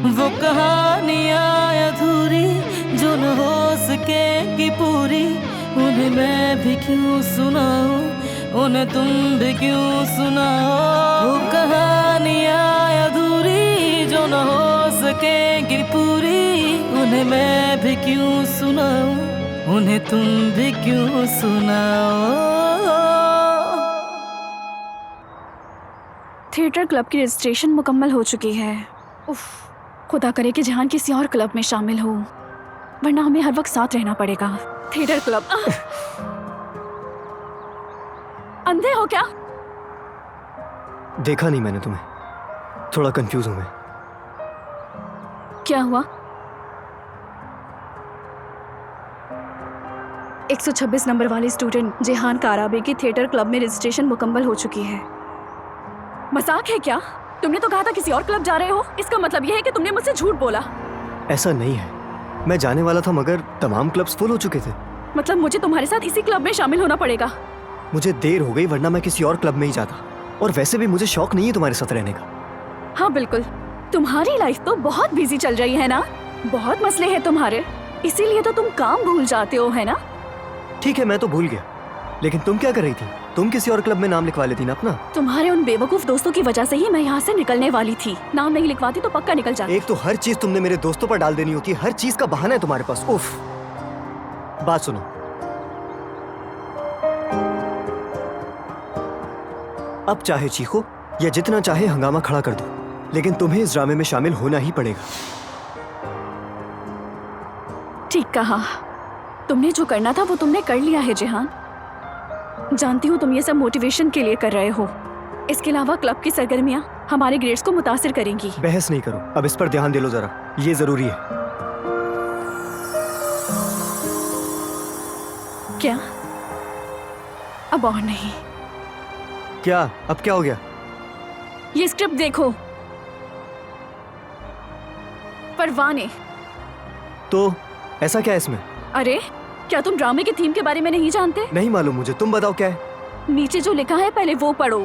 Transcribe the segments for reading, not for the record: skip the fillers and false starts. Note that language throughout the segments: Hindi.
वो कहानियाँ अधूरी जो न हो सकेगी पूरी, उन्हें मैं भी क्यों सुनाऊं, उन्हें तुम भी क्यों सुनाओ। वो कहानियाँ अधूरी जो न हो सकेगी पूरी, उन्हें मैं भी क्यों सुनाऊं, उन्हें तुम भी क्यों सुनाओ। थिएटर क्लब की रजिस्ट्रेशन मुकम्मल हो चुकी है। उफ, खुदा करे कि जहान किसी और क्लब में शामिल हो, वरना हमें हर वक्त साथ रहना पड़ेगा। Theatre club. अंधे हो क्या? देखा नहीं मैंने तुम्हें, थोड़ा कंफ्यूज हूं मैं। क्या हुआ? 126 नंबर वाले स्टूडेंट जेहान काराबे की थिएटर क्लब में रजिस्ट्रेशन मुकम्मल हो चुकी है। मजाक है क्या? तुमने तो कहा था किसी और क्लब जा रहे हो, इसका मतलब यह है कि तुमने मुझसे झूठ बोला। ऐसा नहीं है, मैं जाने वाला था मगर तमाम क्लब्स फुल हो चुके थे। मतलब मुझे तुम्हारे साथ इसी क्लब में शामिल होना पड़ेगा? मुझे देर हो गई वरना मैं किसी और क्लब में ही जाता, और वैसे भी मुझे शौक नहीं है तुम्हारे साथ रहने का। हाँ बिल्कुल, तुम्हारी लाइफ तो बहुत बिजी चल रही है ना, बहुत मसले हैं तुम्हारे, इसीलिए तो तुम काम भूल जाते हो, है ना? ठीक है, मैं तो भूल गया, लेकिन तुम क्या कर रही थी? तुम किसी और क्लब में नाम लिखवा लेती ना अपना। तुम्हारे उन बेवकूफ दोस्तों की वजह से ही मैं यहाँ से निकलने वाली थी। नाम नहीं लिखवाती तो पक्का निकल जाती। एक तो हर चीज तुमने मेरे दोस्तों पर डाल देनी होती है, हर चीज का बहाना है तुम्हारे पास। उफ। बात सुनो, अब चाहे चीखो या जितना चाहे हंगामा खड़ा कर दो, लेकिन तुम्हें इस ड्रामे में शामिल होना ही पड़ेगा। ठीक कहा, तुमने जो करना था वो तुमने कर लिया है जेहान। जानती हूँ तुम ये सब मोटिवेशन के लिए कर रहे हो, इसके अलावा क्लब की सरगर्मियाँ हमारे ग्रेड्स को मुतासिर करेंगी। बहस नहीं करो, अब इस पर ध्यान दे लो जरा, ये जरूरी है। क्या? अब और नहीं। क्या? अब क्या हो गया? ये स्क्रिप्ट देखो। परवाने। तो ऐसा क्या है इसमें? अरे क्या तुम ड्रामे के थीम के बारे में नहीं जानते? नहीं मालूम मुझे, तुम बताओ क्या है। नीचे जो लिखा है पहले वो पढ़ो।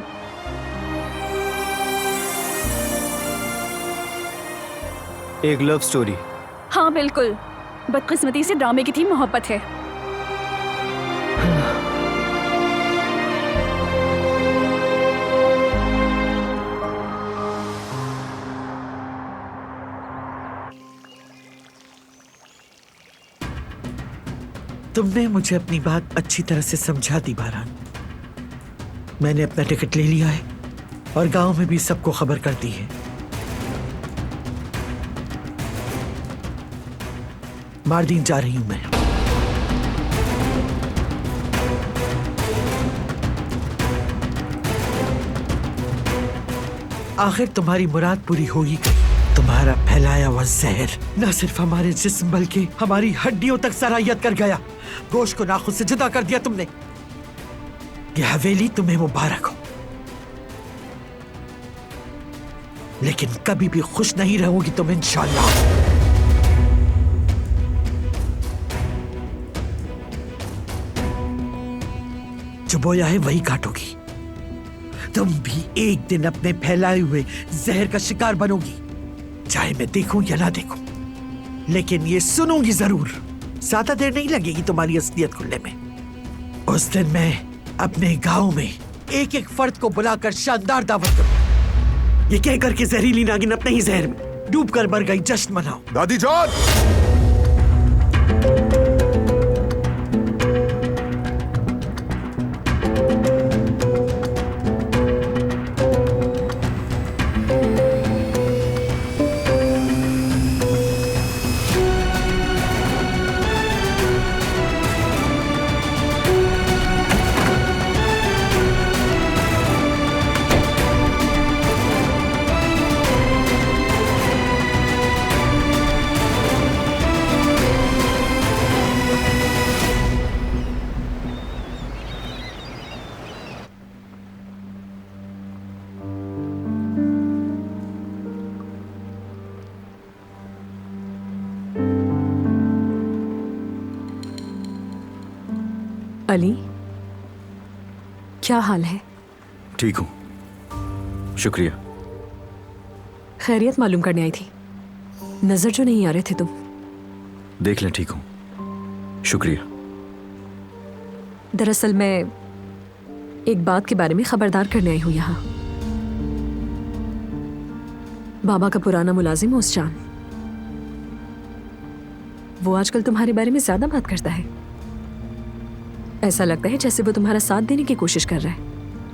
एक लव स्टोरी। हाँ बिल्कुल, बदकिस्मती से ड्रामे की थीम मोहब्बत है। तुमने मुझे अपनी बात अच्छी तरह से समझा दी बारान। मैंने अपना टिकट ले लिया है और गांव में भी सबको खबर कर दी है। मारदीन जा रही हूं मैं। आखिर तुम्हारी मुराद पूरी हो ही गई। तुम्हारा फैलाया हुआ जहर न सिर्फ हमारे जिस्म बल्कि हमारी हड्डियों तक सरायत कर गया। गोश्त को नाखुद से जुदा कर दिया तुमने। यह हवेली तुम्हें मुबारक हो, लेकिन कभी भी खुश नहीं रहोगी तुम इंशाअल्लाह। जो बोया है वही काटोगी। तुम भी एक दिन अपने फैलाए हुए जहर का शिकार बनोगी, चाहे मैं देखूं या ना देखूं, लेकिन ये सुनूंगी जरूर। ज्यादा देर नहीं लगेगी तुम्हारी असलियत खुलने में। उस दिन मैं अपने गांव में एक एक फर्द को बुलाकर शानदार दावत दूंगा। ये कहकर के जहरीली नागिन अपने ही जहर में डूब कर मर गई, जश्न मनाओ। दादी जान! अली, क्या हाल है? ठीक हूँ, शुक्रिया। खैरियत मालूम करने आई थी। नजर जो नहीं आ रहे थे तुम। देख लें, ठीक हूं, शुक्रिया। दरअसल मैं एक बात के बारे में खबरदार करने आई हूं यहाँ। बाबा का पुराना मुलाजिम उस्मान, वो आजकल तुम्हारे बारे में ज्यादा बात करता है। ऐसा लगता है जैसे वो तुम्हारा साथ देने की कोशिश कर रहा है,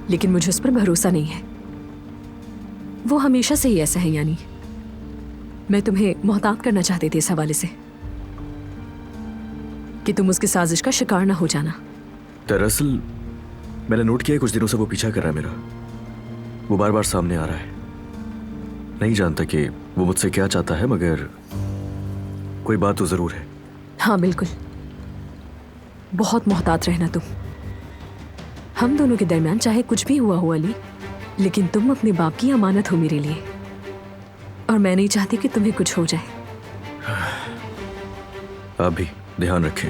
लेकिन मुझे उस पर भरोसा नहीं है। वो हमेशा से ही ऐसा है, यानी मैं तुम्हें मोहतात करना चाहती थी इस हवाले से कि तुम उसकी साजिश का शिकार ना हो जाना। दरअसल मैंने नोट किया है कुछ दिनों से वो पीछा कर रहा है मेरा। वो बार बार सामने आ रहा है। नहीं जानता कि वो मुझसे क्या चाहता है, मगर कोई बात तो जरूर है। हाँ बिल्कुल, बहुत मोहतात रहना तुम। हम दोनों के दरमियान चाहे कुछ भी हुआ हो अली, लेकिन तुम अपने बाप की अमानत हो मेरे लिए, और मैं नहीं चाहती कि तुम्हें कुछ हो जाए। आप भी ध्यान रखें।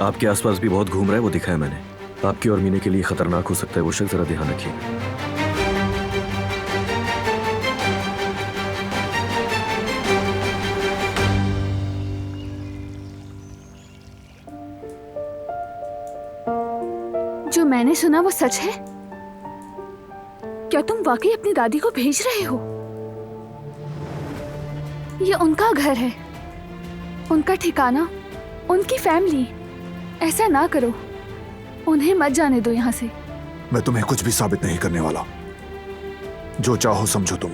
आपके आसपास भी बहुत घूम रहा है, वो दिखा है मैंने। आपकी और मीने के लिए खतरनाक हो सकता है वो शख्स, जरा ध्यान रखिएगा। जो मैंने सुना वो सच है? क्या तुम वाकई अपनी दादी को भेज रहे हो? ये उनका घर है, उनका ठिकाना, उनकी फैमिली। ऐसा ना करो, उन्हें मत जाने दो यहाँ से। मैं तुम्हें कुछ भी साबित नहीं करने वाला। जो चाहो समझो तुम।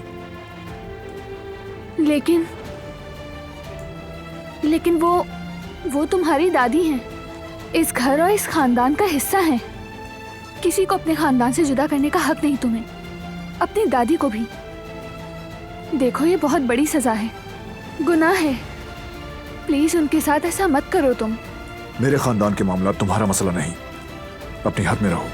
लेकिन वो तुम्हारी दादी हैं, इस घर और इस खानदान का हिस्सा हैं। किसी को अपने खानदान से जुदा करने का हक नहीं तुम्हें, अपनी दादी को भी। देखो ये बहुत बड़ी सजा है, गुनाह है। प्लीज उनके साथ ऐसा मत करो तुम। मेरे खानदान के मामला तुम्हारा मसला नहीं, अपनी हद में रहो।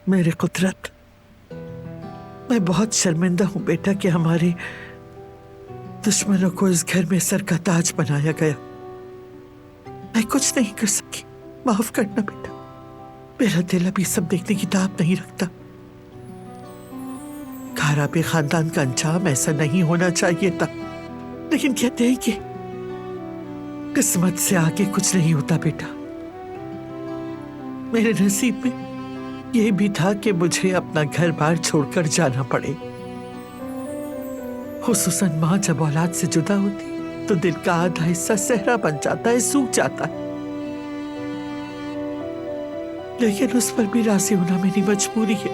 मेरे कुदरत, मैं बहुत शर्मिंदा हूं बेटा कि हमारे दुश्मनों को इस घर में सर का ताज बनाया गया। मैं कुछ नहीं कर सकी, माफ करना बेटा। मेरा दिल अभी सब देखने की ताब नहीं रखता। खाराबे खानदान का अंजाम ऐसा नहीं होना चाहिए था, लेकिन कहते हैं कि किस्मत से आगे कुछ नहीं होता बेटा। मेरे नसीब में ये भी था कि मुझे अपना घर बार छोड़कर जाना पड़े। खुसूसन माँ जब औलाद से जुदा होती तो दिल का आधा हिस्सा सहरा बन जाता है, सूख जाता है। लेकिन उस पर भी राजी होना मेरी मजबूरी है।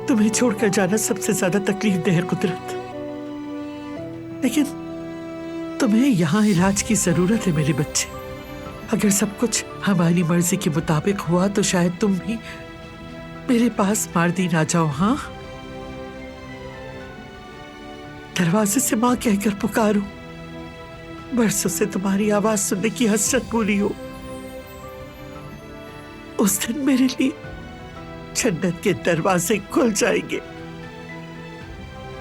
तुम्हें छोड़कर जाना सबसे ज्यादा तकलीफ दे है कुदरत, लेकिन तुम्हें यहाँ इलाज की जरूरत है मेरे बच्चे। अगर सब कुछ हमारी मर्जी के मुताबिक हुआ तो शायद तुम भी मेरे पास मार दी ना जाओ। हाँ, दरवाजे से माँ कहकर पुकारो, बरसों से तुम्हारी आवाज सुनने की हसरत पूरी हो। उस दिन मेरे लिए जन्नत के दरवाजे खुल जाएंगे।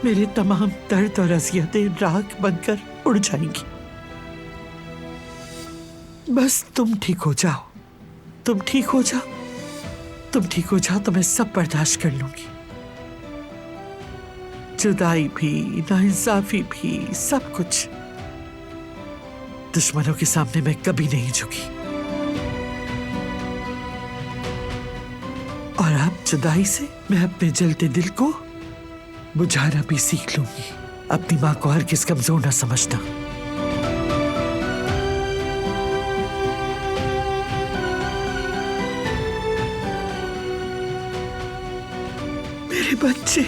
मेरे तमाम दर्द और अजियतें राख बनकर उड़ जाएंगी। बस तुम ठीक हो जाओ, तुम ठीक हो जाओ, तुम ठीक हो जाओ तो मैं सब बर्दाश्त कर लूंगी। जुदाई भी, नाइंसाफी भी, सब कुछ। दुश्मनों के सामने मैं कभी नहीं झुकी। और अब जुदाई से मैं अपने जलते दिल को बुझाना भी सीख लूंगी। अपनी माँ को हरगिज़ कमजोर ना समझना। मेरे बच्चे,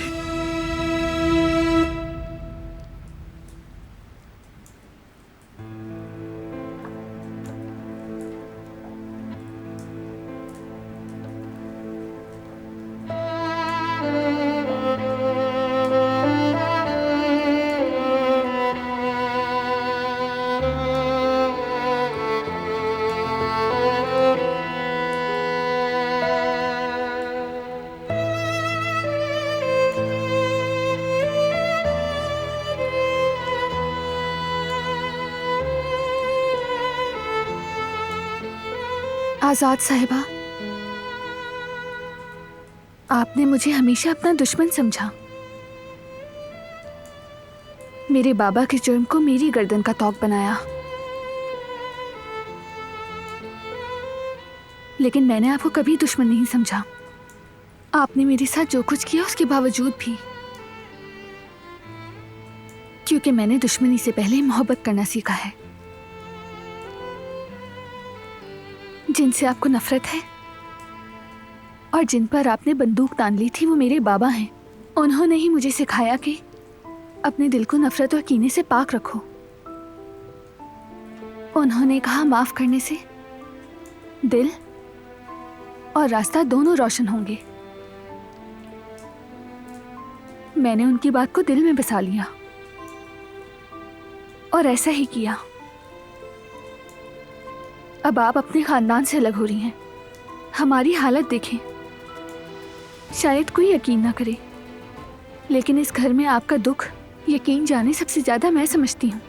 आजाद साहिबा, आपने मुझे हमेशा अपना दुश्मन समझा। मेरे बाबा के जुर्म को मेरी गर्दन का तौक बनाया, लेकिन मैंने आपको कभी दुश्मन नहीं समझा। आपने मेरे साथ जो कुछ किया उसके बावजूद भी, क्योंकि मैंने दुश्मनी से पहले मोहब्बत करना सीखा है। जिनसे आपको नफरत है और जिन पर आपने बंदूक तान ली थी वो मेरे बाबा हैं। उन्होंने ही मुझे सिखाया कि अपने दिल को नफरत और कीने से पाक रखो। उन्होंने कहा माफ करने से दिल और रास्ता दोनों रोशन होंगे। मैंने उनकी बात को दिल में बसा लिया और ऐसा ही किया। अब आप अपने खानदान से अलग हो रही हैं। हमारी हालत देखें, शायद कोई यकीन ना करे, लेकिन इस घर में आपका दुख यकीन जाने सबसे ज्यादा मैं समझती हूँ।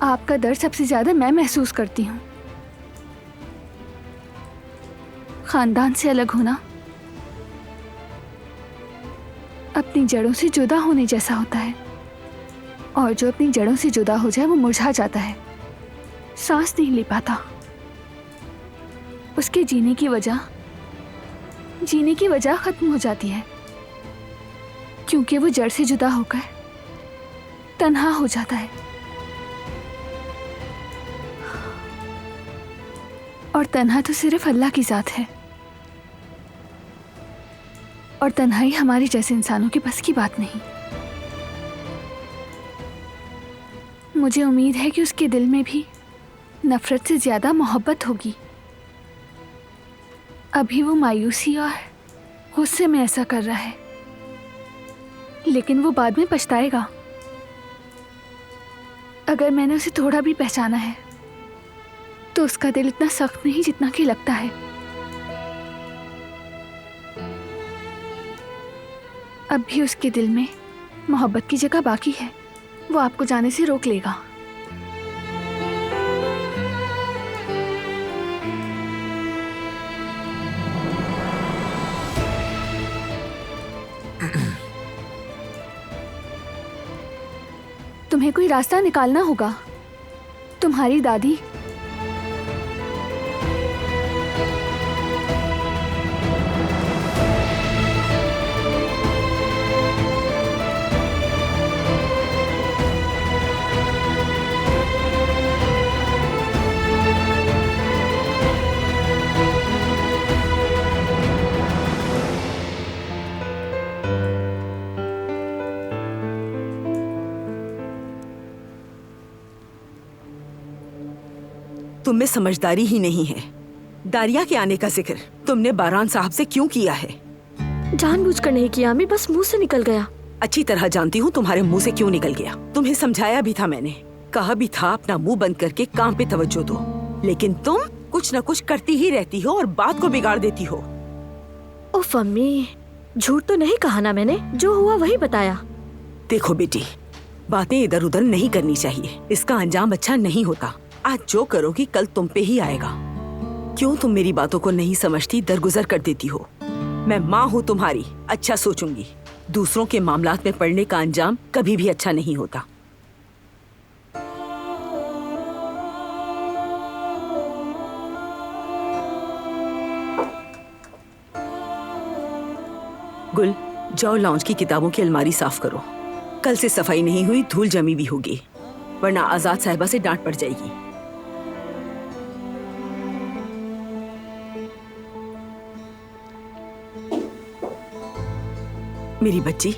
आपका दर्द सबसे ज्यादा मैं महसूस करती हूँ। खानदान से अलग होना अपनी जड़ों से जुदा होने जैसा होता है, और जो अपनी जड़ों से जुदा हो जाए वो मुरझा जाता है, सांस नहीं ले पाता। उसके जीने की वजह खत्म हो जाती है, क्योंकि वो जड़ से जुदा होकर तन्हा हो जाता है। और तन्हा तो सिर्फ अल्लाह की जात है, और तन्हाई हमारे जैसे इंसानों के बस की बात नहीं। मुझे उम्मीद है कि उसके दिल में भी नफरत से ज्यादा मोहब्बत होगी। अभी वो मायूसी और गुस्से में ऐसा कर रहा है, लेकिन वो बाद में पछताएगा। अगर मैंने उसे थोड़ा भी पहचाना है तो उसका दिल इतना सख्त नहीं जितना कि लगता है। अब भी उसके दिल में मोहब्बत की जगह बाकी है। वो आपको जाने से रोक लेगा। तुम्हें कोई रास्ता निकालना होगा। तुम्हारी दादी तुम में समझदारी ही नहीं है। दारिया के आने का जिक्र तुमने बारान साहब से क्यों किया है? जानबूझकर नहीं किया, मैं बस मुंह से निकल गया। अच्छी तरह जानती हूँ तुम्हारे मुंह से क्यों निकल गया। तुम्हें समझाया भी था मैंने, कहा भी था अपना मुंह बंद करके काम पे तवज्जो दो, लेकिन तुम कुछ न कुछ करती ही रहती हो और बात को बिगाड़ देती हो। उफ अम्मी, झूठ तो नहीं कहा ना मैंने, जो हुआ वही बताया। देखो बेटी, बातें इधर उधर नहीं करनी चाहिए, इसका अंजाम अच्छा नहीं होता। आज जो करोगी कल तुम पे ही आएगा। क्यों तुम मेरी बातों को नहीं समझती, दरगुजर कर देती हो? मैं माँ हूँ तुम्हारी, अच्छा सोचूंगी। दूसरों के मामलात में पड़ने का अंजाम कभी भी अच्छा नहीं होता। गुल, जाओ लॉन्च की किताबों की अलमारी साफ करो। कल से सफाई नहीं हुई, धूल जमी भी होगी, वरना आजाद साहिबा से डांट पड़ जाएगी। मेरी बच्ची,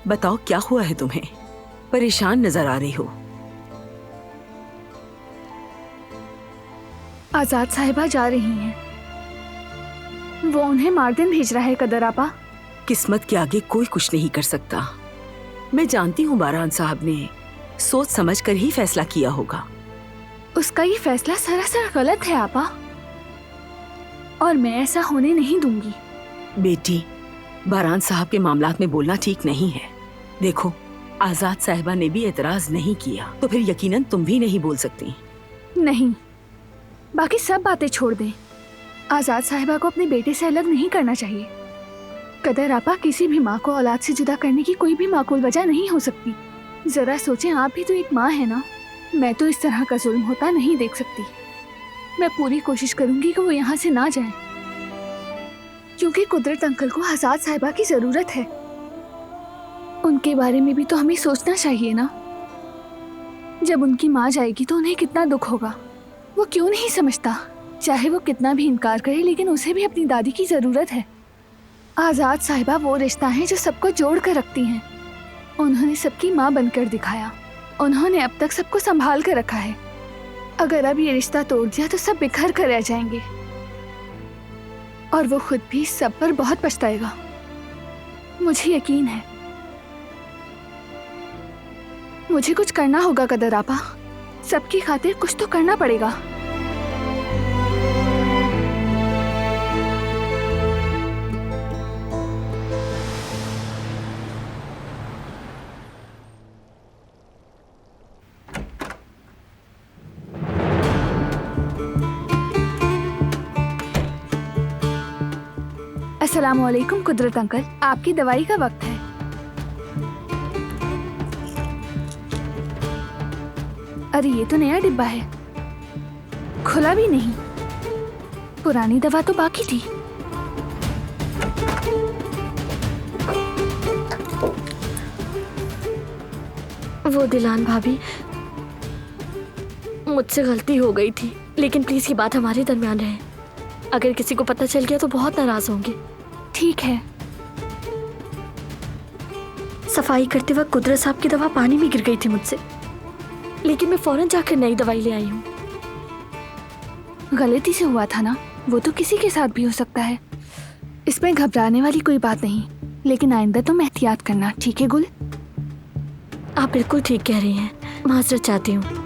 बताओ क्या हुआ है तुम्हें? परेशान नजर आ रही हो। आजाद साहिबा जा रही हैं। वो उन्हें मार्दिन भेज रहा है कदर आपा। किस्मत के आगे कोई कुछ नहीं कर सकता। मैं जानती हूँ बारान साहब ने सोच समझ कर ही फैसला किया होगा। उसका ये फैसला सरासर गलत है आपा, और मैं ऐसा होने नहीं दूंगी। बेटी, बारान साहब के मामलात में बोलना ठीक नहीं है। देखो, आजाद साहिबा ने भी एतराज नहीं किया, तो फिर यकीनन तुम भी नहीं बोल सकती। नहीं, बाकी सब बातें छोड़ दें। आजाद साहिबा को अपने बेटे से अलग नहीं करना चाहिए। कदर आपा, किसी भी माँ को औलाद से जुदा करने की कोई भी माकूल वजह नहीं हो सकती। जरा सोचें, आप भी तो एक माँ है ना। मैं तो इस तरह का जुल्म होता नहीं देख सकती। मैं पूरी कोशिश करूंगी कि वो यहाँ से ना जाएं, क्योंकि कुदरत अंकल को आजाद साहिबा की जरूरत है। उनके बारे में भी तो हमें सोचना चाहिए ना। जब उनकी माँ जाएगी तो उन्हें कितना दुख होगा। वो क्यों नहीं समझता? चाहे वो कितना भी इनकार करे, लेकिन उसे भी अपनी दादी की जरूरत है। आजाद साहिबा वो रिश्ता है जो सबको जोड़ कर रखती हैं। उन्होंने सबकी माँ बनकर दिखाया। उन्होंने अब तक सबको संभाल कर रखा है। अगर अब ये रिश्ता तोड़ दिया तो सब बिखर कर रह जाएंगे, और वो खुद भी सब पर बहुत पछताएगा। मुझे यकीन है। मुझे कुछ करना होगा कदर आपा। सबकी खातिर कुछ तो करना पड़ेगा। अस्सलामुअलैकुम कुदरत अंकल, आपकी दवाई का वक्त है। अरे ये तो नया डिब्बा है, खुला भी नहीं। पुरानी दवा तो बाकी थी। वो दिलान भाभी, मुझसे गलती हो गई थी, लेकिन प्लीज ये बात हमारे दरमियान रहे। अगर किसी को पता चल गया तो बहुत नाराज होंगे। ठीक है। सफाई करते वक्त कुदरत साहब की दवा पानी में गिर गई थी मुझसे, लेकिन मैं फौरन जाकर नई दवाई ले आई हूँ। गलती से हुआ था ना, वो तो किसी के साथ भी हो सकता है। इसमें घबराने वाली कोई बात नहीं, लेकिन आइंदा तुम एहतियात करना, ठीक है गुल? आप बिल्कुल ठीक कह रही हैं। माजरत चाहती हूँ।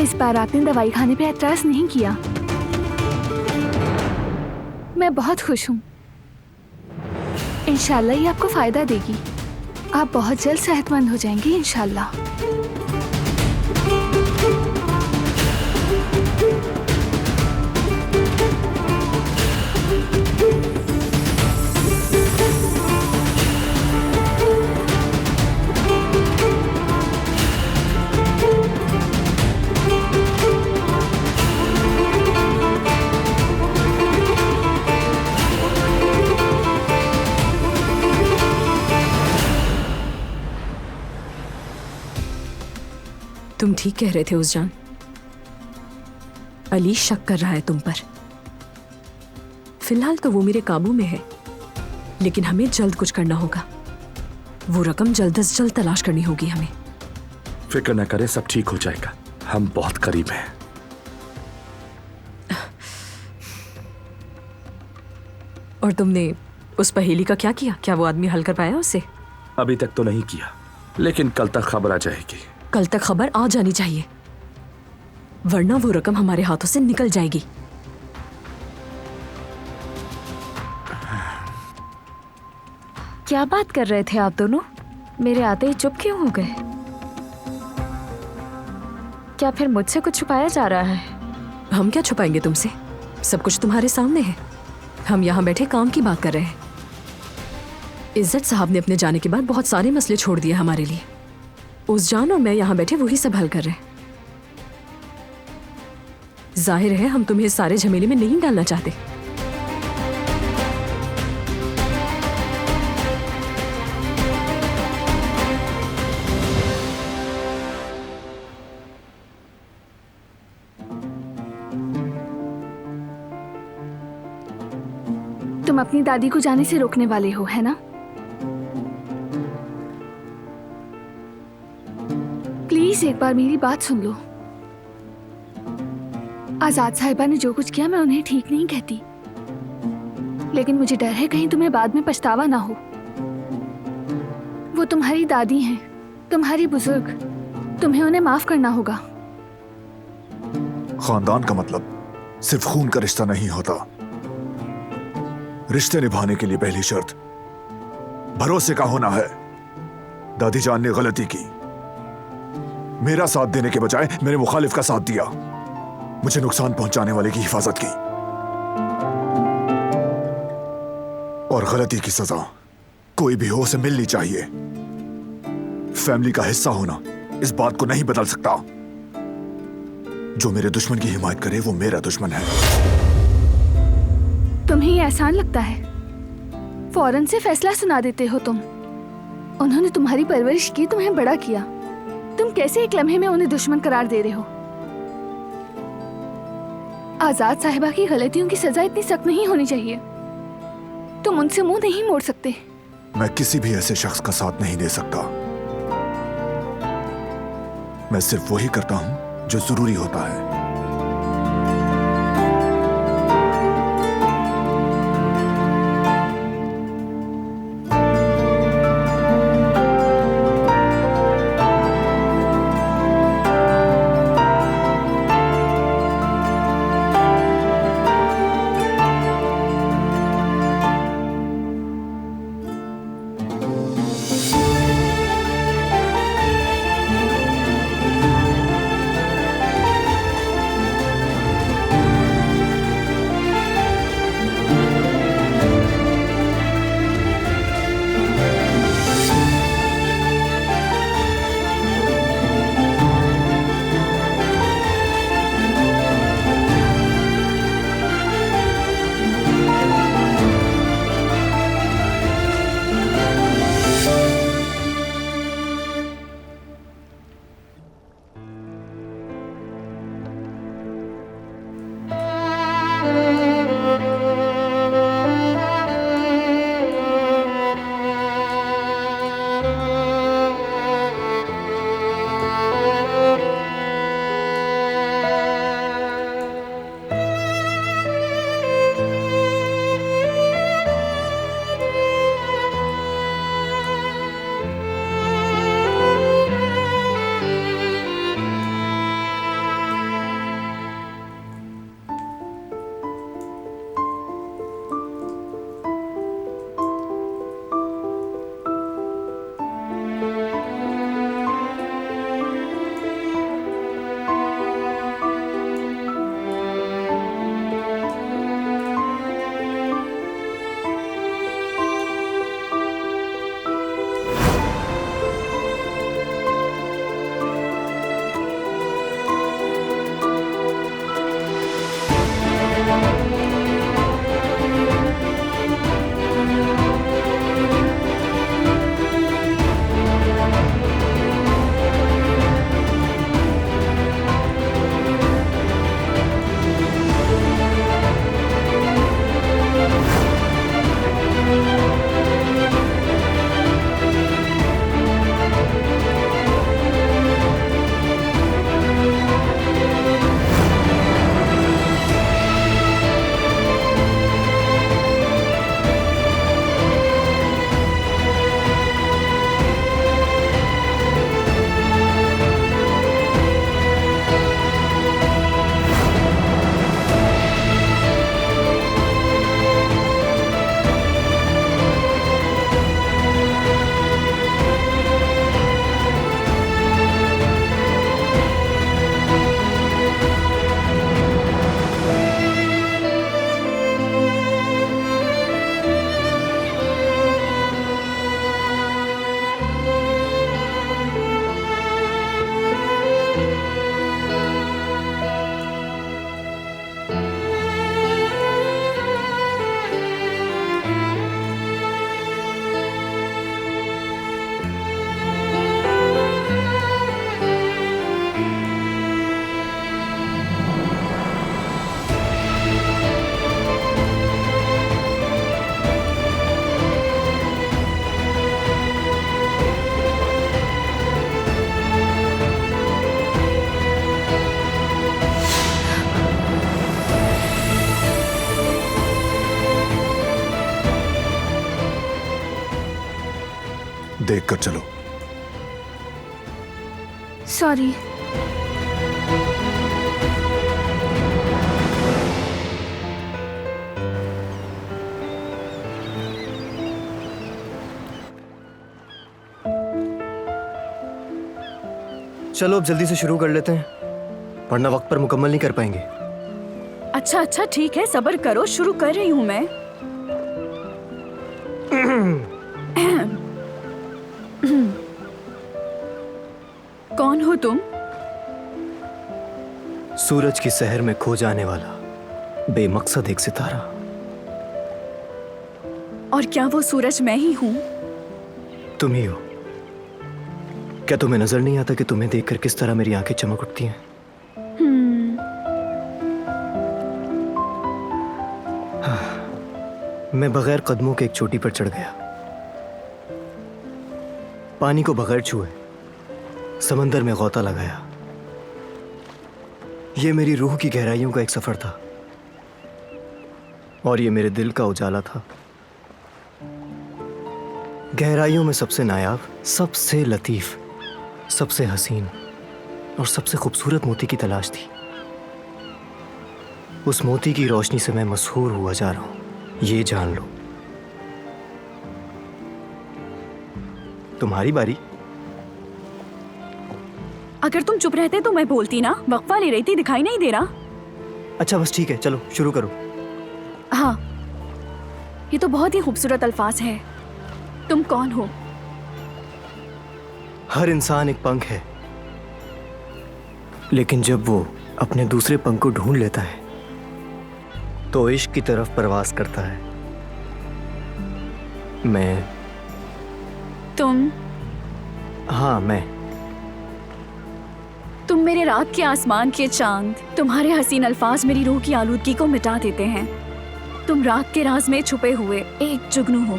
इस बार आपने दवाई खाने पे एतराज नहीं किया। मैं बहुत खुश हूँ। इंशाल्लाह ये आपको फायदा देगी। आप बहुत जल्द सेहतमंद हो जाएंगे इंशाल्लाह। तुम ठीक कह रहे थे उस्जान। अली शक कर रहा है तुम पर। फिलहाल तो वो मेरे काबू में है, लेकिन हमें जल्द कुछ करना होगा। वो रकम जल्द से जल्द तलाश करनी होगी हमें। फिक्र न करें, सब ठीक हो जाएगा। हम बहुत करीब हैं। और तुमने उस पहेली का क्या किया? क्या वो आदमी हल कर पाया उसे? अभी तक तो नहीं किया, लेकिन कल तक खबर आ जाएगी। कल तक खबर आ जानी चाहिए, वरना वो रकम हमारे हाथों से निकल जाएगी। क्या बात कर रहे थे आप दोनों? मेरे आते ही चुप क्यों हो गए? क्या फिर मुझसे कुछ छुपाया जा रहा है? हम क्या छुपाएंगे तुमसे? सब कुछ तुम्हारे सामने है। हम यहाँ बैठे काम की बात कर रहे हैं। इज्जत साहब ने अपने जाने के बाद बहुत सारे मसले छोड़ दिए हमारे लिए। उस्जान और मैं यहाँ बैठे वही सब हल कर रहे हैं। जाहिर है हम तुम्हें इस सारे झमेले में नहीं डालना चाहते। तुम अपनी दादी को जाने से रोकने वाले हो, है ना? प्लीज एक बार मेरी बात सुन लो। आजाद साहिबा ने जो कुछ किया, मैं उन्हें ठीक नहीं कहती, लेकिन मुझे डर है कहीं तुम्हें बाद में पछतावा ना हो। वो तुम्हारी दादी हैं, तुम्हारी बुजुर्ग, तुम्हें उन्हें माफ करना होगा। खानदान का मतलब सिर्फ खून का रिश्ता नहीं होता। रिश्ते निभाने के लिए पहली शर्त भरोसे का होना है। दादी जान ने गलती की, मेरा साथ देने के बजाय मेरे मुखालिफ का साथ दिया, मुझे नुकसान पहुंचाने वाले की हिफाजत की। और गलती की सजा कोई भी हो उसे मिलनी चाहिए। फैमिली का हिस्सा होना इस बात को नहीं बदल सकता। जो मेरे दुश्मन की हिमायत करे वो मेरा दुश्मन है। तुम्हें ये आसान लगता है, फौरन से फैसला सुना देते हो तुम। उन्होंने तुम्हारी परवरिश की, तुम्हें बड़ा किया, तुम कैसे एक लम्हे में उन्हें दुश्मन करार दे रहे हो? आजाद साहिबा की गलतियों की सजा इतनी सख्त नहीं होनी चाहिए। तुम उनसे मुंह नहीं मोड़ सकते। मैं किसी भी ऐसे शख्स का साथ नहीं दे सकता। मैं सिर्फ वही करता हूं जो जरूरी होता है। देख कर चलो। सॉरी। चलो अब जल्दी से शुरू कर लेते हैं, वरना वक्त पर मुकम्मल नहीं कर पाएंगे। अच्छा अच्छा ठीक है, सब्र करो, शुरू कर रही हूँ मैं। कौन हो तुम? सूरज की सहर में खो जाने वाला बेमकसद एक सितारा। और क्या वो सूरज मैं ही हूँ? तुम ही हो। क्या तुम्हें नजर नहीं आता कि तुम्हें देखकर किस तरह मेरी आंखें चमक उठती हैं? मैं बगैर कदमों के एक चोटी पर चढ़ गया, पानी को बगैर छुए समंदर में गौता लगाया। ये मेरी रूह की गहराइयों का एक सफर था और ये मेरे दिल का उजाला था। गहराइयों में सबसे नायाब, सबसे लतीफ, सबसे हसीन और सबसे खूबसूरत मोती की तलाश थी। उस मोती की रोशनी से मैं मशहूर हुआ जा रहा हूं, ये जान लो। तुम्हारी बारी। अगर तुम चुप रहते तो मैं बोलती ना, वक्फा ले रही थी, दिखाई नहीं दे रहा। अच्छा बस ठीक है, चलो शुरू करो। हाँ, ये तो बहुत ही खूबसूरत अल्फाज है। तुम कौन हो? हर इंसान एक पंख है, लेकिन जब वो अपने दूसरे पंख को ढूंढ लेता है तो इश्क की तरफ परवास करता है। मैं। तुम? हाँ मैं। तुम मेरे रात के आसमान के चांद, तुम्हारे हसीन अल्फाज मेरी रूह की आलूदगी को मिटा देते हैं। तुम रात के राज में छुपे हुए एक जुगनू हो।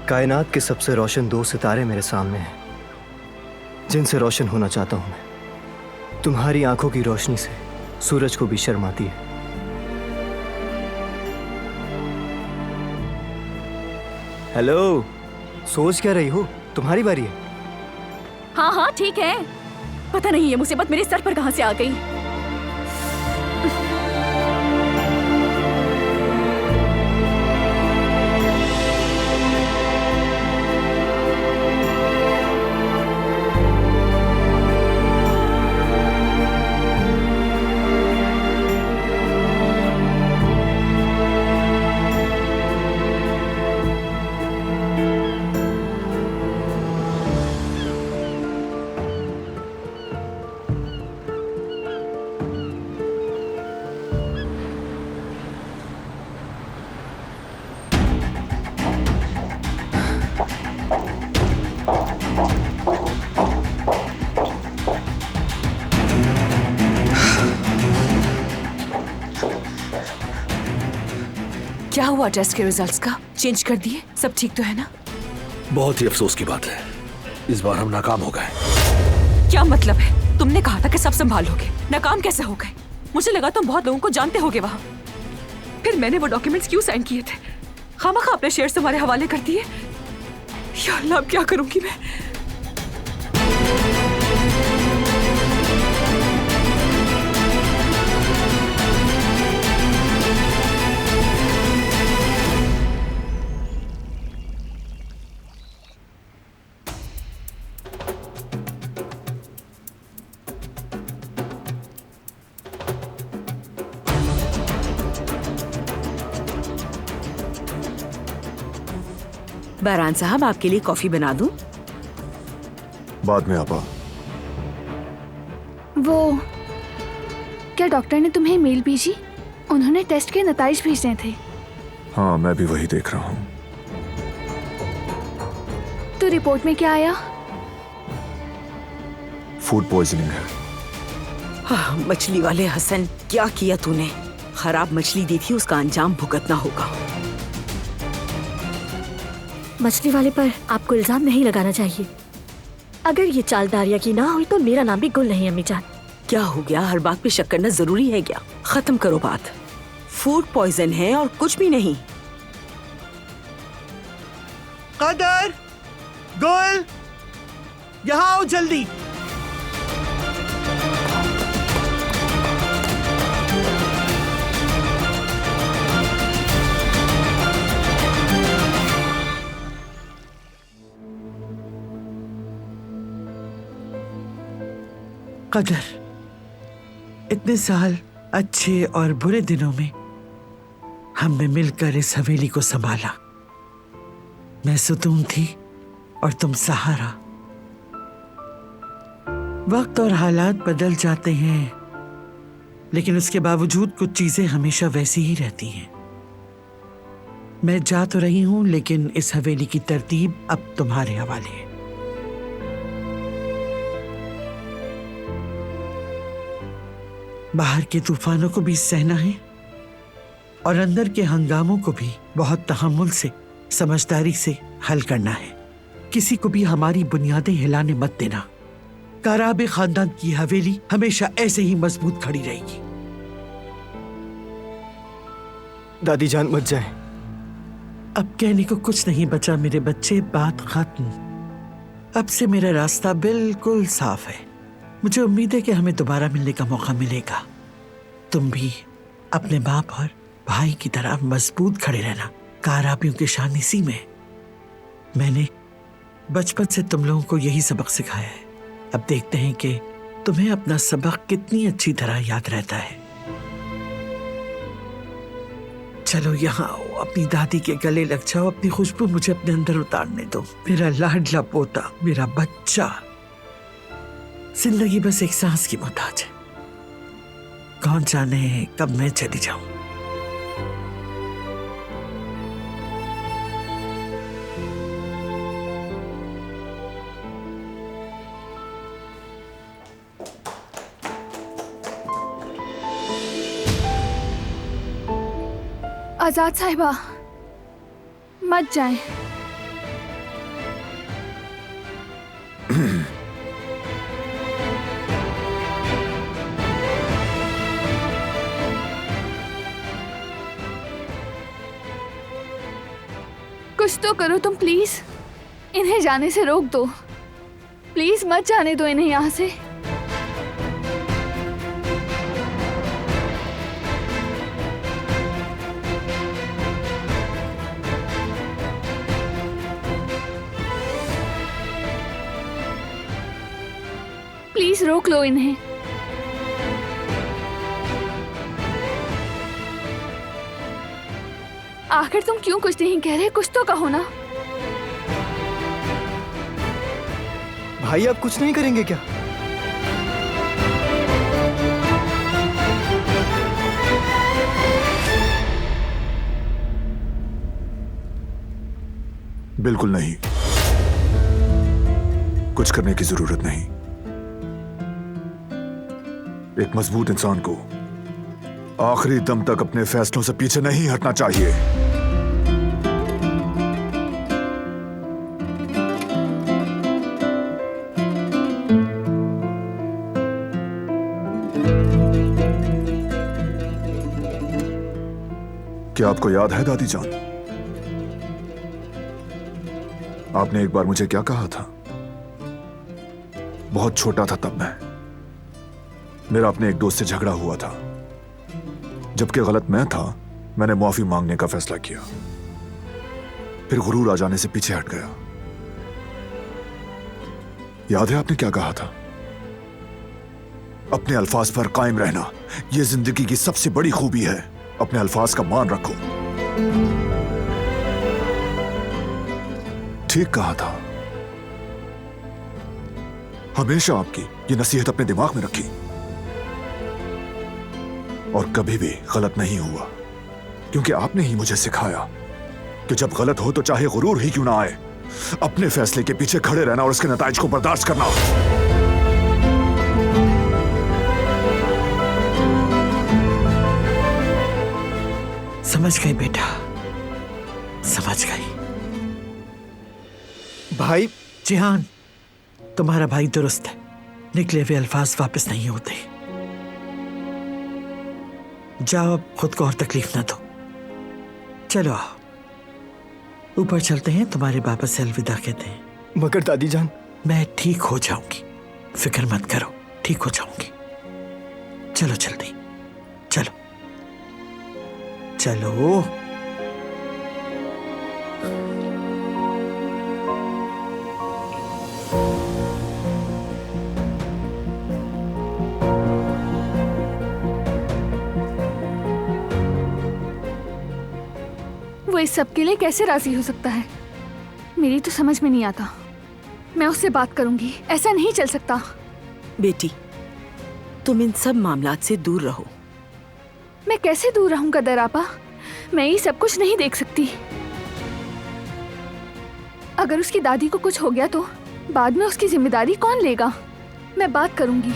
कायनात के सबसे रोशन दो सितारे मेरे सामने हैं, जिनसे रोशन होना चाहता हूं मैं। तुम्हारी आंखों की रोशनी से सूरज को भी शर्म आती है। हेलो, सोच क्या रही हो? तुम्हारी बारी है। हाँ हाँ ठीक है। पता नहीं ये मुसीबत मेरे सर पर कहां से आ गई। क्या हुआ टेस्ट के रिजल्ट्स का? चेंज कर दिए? सब ठीक तो है ना? बहुत ही अफसोस की बात है, इस बार हम नाकाम हो गए। क्या मतलब है? तुमने कहा था कि सब संभाल लोगे, नाकाम कैसे हो गए? मुझे लगा तुम बहुत लोगों को जानते होगे वहां। फिर मैंने वो डॉक्यूमेंट्स क्यों साइन किए थे? खामखा अपने शेयर्स तुम्हारे हवाले कर दिए। या अल्लाह, अब क्या करूंगी मैं? बहरान साहब, आपके लिए कॉफी बना दूं? बाद में आपा। वो क्या डॉक्टर ने तुम्हें मेल भेजी? उन्होंने टेस्ट के नताइज भेजने थे। हाँ, मैं भी वही देख रहा हूँ। तो रिपोर्ट में क्या आया? फूड पॉइजनिंग है। हाँ, मछली वाले हसन, क्या किया तूने? खराब मछली दी थी, उसका अंजाम भुगतना होगा। मछली वाले पर आपको इल्जाम नहीं लगाना चाहिए। अगर ये चाल दारिया की ना हुई तो मेरा नाम भी गुल नहीं, अम्मी जान। क्या हो गया? हर बात पे शक करना जरूरी है क्या? खत्म करो बात। फूड पॉइजन है और कुछ भी नहीं। कदर, गुल, यहाँ आओ जल्दी। कदर, इतने साल अच्छे और बुरे दिनों में हमने मिलकर इस हवेली को संभाला। मैं सुतून थी और तुम सहारा। वक्त और हालात बदल जाते हैं, लेकिन उसके बावजूद कुछ चीजें हमेशा वैसी ही रहती हैं। मैं जा तो रही हूं, लेकिन इस हवेली की तरतीब अब तुम्हारे हवाले है। बाहर के तूफानों को भी सहना है और अंदर के हंगामों को भी बहुत तहम्मुल से, समझदारी से हल करना है। किसी को भी हमारी बुनियादें हिलाने मत देना। काराबे खानदान की हवेली हमेशा ऐसे ही मजबूत खड़ी रहेगी। दादी जान मत जाए। अब कहने को कुछ नहीं बचा मेरे बच्चे, बात खत्म। अब से मेरा रास्ता बिल्कुल साफ है। मुझे उम्मीद है कि हमें दोबारा मिलने का मौका मिलेगा। तुम भी अपने बाप और भाई की तरह मजबूत खड़े रहना। काराबियों की शान इसी में। मैंने बचपन से तुम लोगों को यही सबक सिखाया है। अब देखते हैं कि तुम्हें अपना सबक कितनी अच्छी तरह याद रहता है। चलो यहाँ आओ, अपनी दादी के गले लग जाओ, अपनी खुशबू मुझे अपने अंदर उतारने दो। मेरा लाडला पोता, मेरा बच्चा। जिंदगी बस एक सांस की मोहताज है। कौन जाने कब मैं चली जाऊं। आजाद साहिबा, मत जाएं। कुछ तो करो तुम प्लीज। इन्हें जाने से रोक दो। प्लीज मत जाने दो इन्हें यहाँ से। प्लीज रोक लो इन्हें। आखिर तुम क्यों कुछ नहीं कह रहे? कुछ तो कहो ना। भाई आप कुछ नहीं करेंगे क्या? बिल्कुल नहीं, कुछ करने की जरूरत नहीं। एक मजबूत इंसान को आखिरी दम तक अपने फैसलों से पीछे नहीं हटना चाहिए। क्या आपको याद है दादी जान, आपने एक बार मुझे क्या कहा था? बहुत छोटा था तब मैं। मेरा अपने एक दोस्त से झगड़ा हुआ था। जबकि गलत मैं था, मैंने माफी मांगने का फैसला किया। फिर गुरूर आ जाने से पीछे हट गया। याद है आपने क्या कहा था? अपने अल्फाज पर कायम रहना यह जिंदगी की सबसे बड़ी खूबी है। अपने अल्फाज का मान रखो। ठीक कहा था। हमेशा आपकी ये नसीहत अपने दिमाग में रखी और कभी भी गलत नहीं हुआ, क्योंकि आपने ही मुझे सिखाया कि जब गलत हो तो चाहे गुरूर ही क्यों ना आए, अपने फैसले के पीछे खड़े रहना और उसके नताइज को बर्दाश्त करना। समझ गई बेटा, समझ गई। भाई जिहान, तुम्हारा भाई दुरुस्त है। निकले हुए अल्फाज वापस नहीं होते। जाओ, अब खुद को और तकलीफ ना दो। चलो आओ। ऊपर चलते हैं, तुम्हारे बाबा से अलविदा कहते हैं। मगर दादी जान, मैं ठीक हो जाऊंगी, फिक्र मत करो, ठीक हो जाऊंगी। चलो जल्दी, चलो चलो। वो इस सब के लिए कैसे राजी हो सकता है, मेरी तो समझ में नहीं आता। मैं उससे बात करूंगी, ऐसा नहीं चल सकता। बेटी, तुम इन सब मामलात से दूर रहो। मैं कैसे दूर रहूंगा दरापा, मैं ये सब कुछ नहीं देख सकती। अगर उसकी दादी को कुछ हो गया तो बाद में उसकी जिम्मेदारी कौन लेगा? मैं बात करूंगी।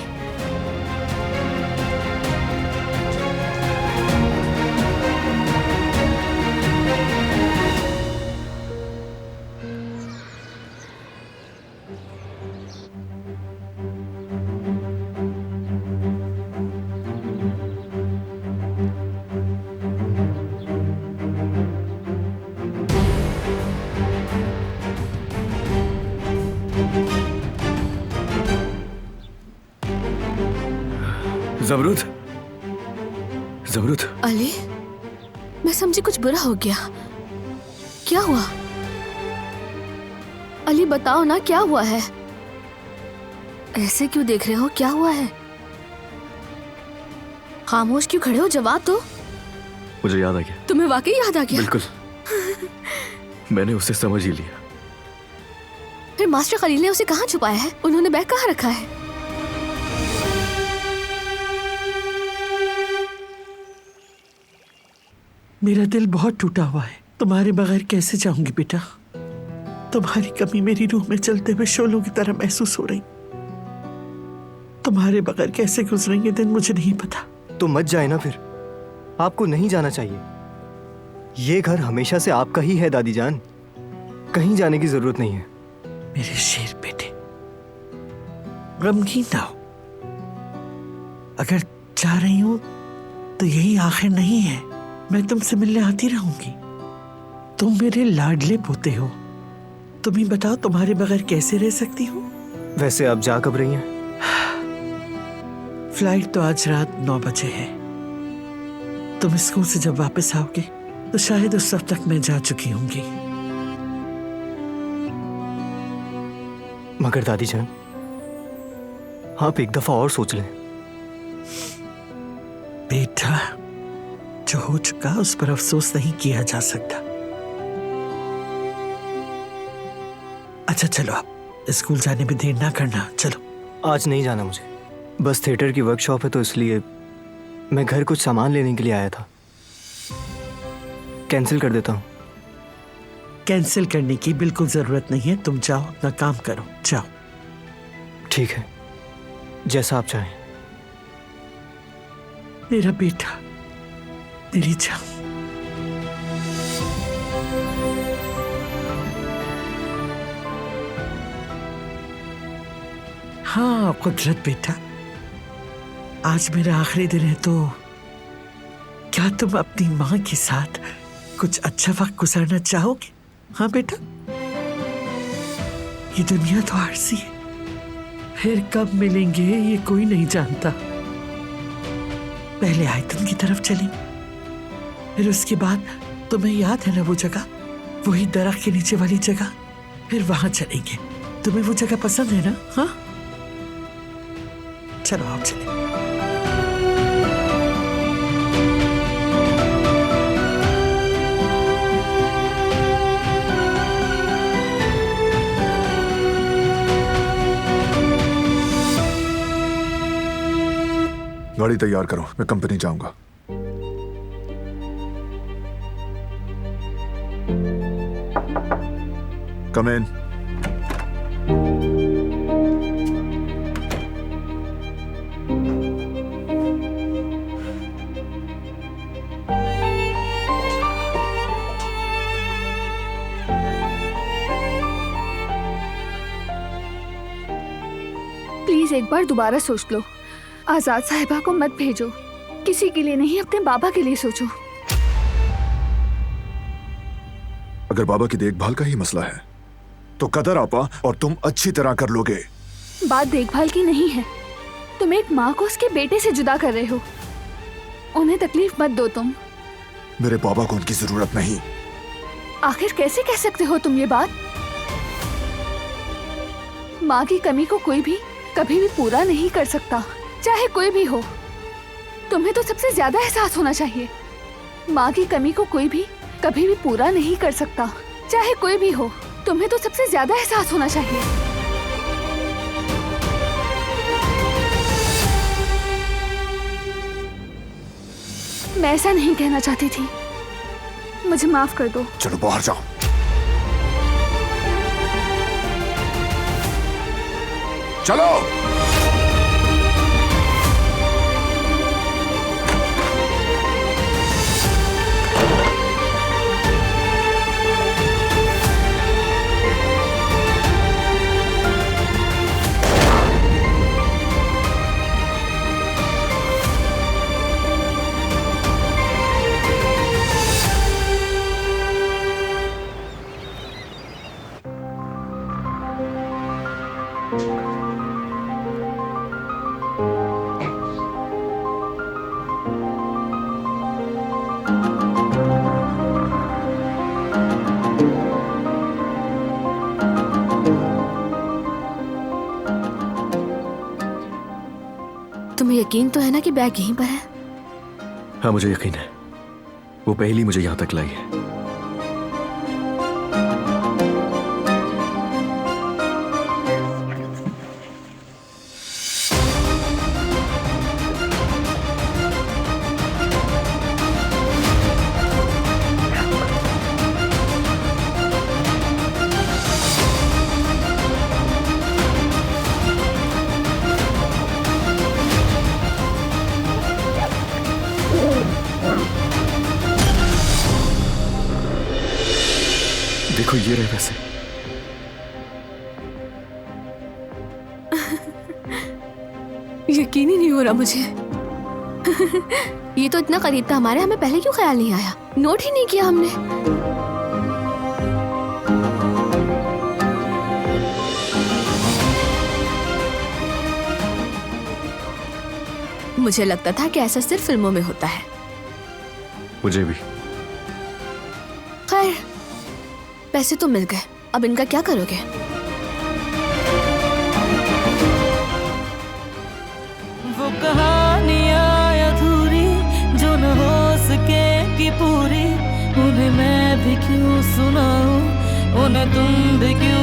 ज़मरूद, ज़मरूद। अली, मैं समझी कुछ बुरा हो गया। क्या हुआ? अली बताओ ना, क्या हुआ है? ऐसे क्यों देख रहे हो? क्या हुआ है? खामोश क्यों खड़े हो? जवाब दो। मुझे याद आ गया। तुम्हें वाकई याद आ गया? बिल्कुल। मैंने उसे समझ ही लिया। फिर मास्टर खलील ने उसे कहाँ छुपाया है? उन्होंने बैग कहाँ रखा है? मेरा दिल बहुत टूटा हुआ है। तुम्हारे बगैर कैसे जाऊंगी बेटा? तुम्हारी कमी मेरी रूह में चलते हुए शोलों की तरह महसूस हो रही। तुम्हारे बगैर कैसे गुजरेंगे दिन मुझे नहीं पता। तो मत जाए ना फिर, आपको नहीं जाना चाहिए। ये घर हमेशा से आपका ही है दादी जान, कहीं जाने की जरूरत नहीं है। मेरे शेर बेटे, गमगीन ना हो। अगर जा रही हूं तो यही आखिर नहीं है। मैं तुमसे मिलने आती रहूंगी। तुम मेरे लाडले पोते हो। तुम ही बताओ, तुम्हारे बगैर कैसे रह सकती हूँ? वैसे आप जा कब रही हैं? फ्लाइट तो आज रात 9 बजे है। तुम स्कूल से जब वापस आओगे तो शायद उस वक्त तक मैं जा चुकी होंगी। मगर दादी जान, आप एक दफा और सोच लें। बेटा, जो हो चुका उस पर अफसोस नहीं किया जा सकता। अच्छा चलो, आप स्कूल जाने में देर ना करना। चलो। आज नहीं जाना मुझे, बस थिएटर की वर्कशॉप है तो इसलिए मैं घर कुछ सामान लेने के लिए आया था। कैंसिल कर देता हूँ। कैंसिल करने की बिल्कुल जरूरत नहीं है। तुम जाओ, अपना काम करो, जाओ। ठीक है, जैसा आप चाहें। मेरा बेटा, मेरी जान। हाँ कुदरत बेटा, आज मेरा आखिरी दिन है तो क्या तुम अपनी माँ के साथ कुछ अच्छा वक्त गुजारना चाहोगे? हाँ बेटा, ये दुनिया तो आरसी है, फिर कब मिलेंगे ये कोई नहीं जानता। पहले आयतन की तरफ चलेंगे, फिर उसके बाद तुम्हें याद है ना वो जगह, वही दरख्त के नीचे वाली जगह, फिर वहां चलेंगे। तुम्हें वो जगह पसंद है ना? हाँ चलो आप चलें। गाड़ी तैयार करो, मैं कंपनी जाऊंगा। कम इन। प्लीज एक बार दोबारा सोच लो। आजाद साहिबा को मत भेजो, किसी के लिए नहीं, अपने बाबा के लिए सोचो। अगर बाबा की देखभाल का ही मसला है तो कदर आपा और तुम अच्छी तरह कर लोगे। बात देखभाल की नहीं है। तुम एक माँ को उसके बेटे से जुदा कर रहे हो। उन्हें तकलीफ मत दो तुम। मेरे बाबा को उनकी जरूरत नहीं। आखिर कैसे कह सकते हो तुम ये बात? माँ की कमी को कोई भी कभी भी पूरा नहीं कर सकता, चाहे कोई भी हो। तुम्हें तो सबसे ज्यादा एहसास होना चाहिए। माँ की कमी को कोई भी कभी भी पूरा नहीं कर सकता, चाहे कोई भी हो। तुम्हें तो सबसे ज्यादा एहसास होना चाहिए। मैं ऐसा नहीं कहना चाहती थी। मुझे माफ कर दो। चलो बाहर जाओ। चलो। तुम्हें यकीन तो है ना कि बैग यहीं पर है? हाँ मुझे यकीन है, वो पहली मुझे यहां तक लाई है। देखो ये रहे वैसे। यकीन ही नहीं हो रहा मुझे। ये तो इतना करीब था हमारे, हमें पहले क्यों ख्याल नहीं आया? नोट ही नहीं किया हमने। मुझे लगता था कि ऐसा सिर्फ फिल्मों में होता है। मुझे भी। खैर, पैसे तो मिल गए, अब इनका क्या करोगे? वो कहानियाँ अधूरी जो न हो सकेगी पूरी, उन्हें मैं भी क्यों सुनाऊं, उन्हें तुम भी क्यों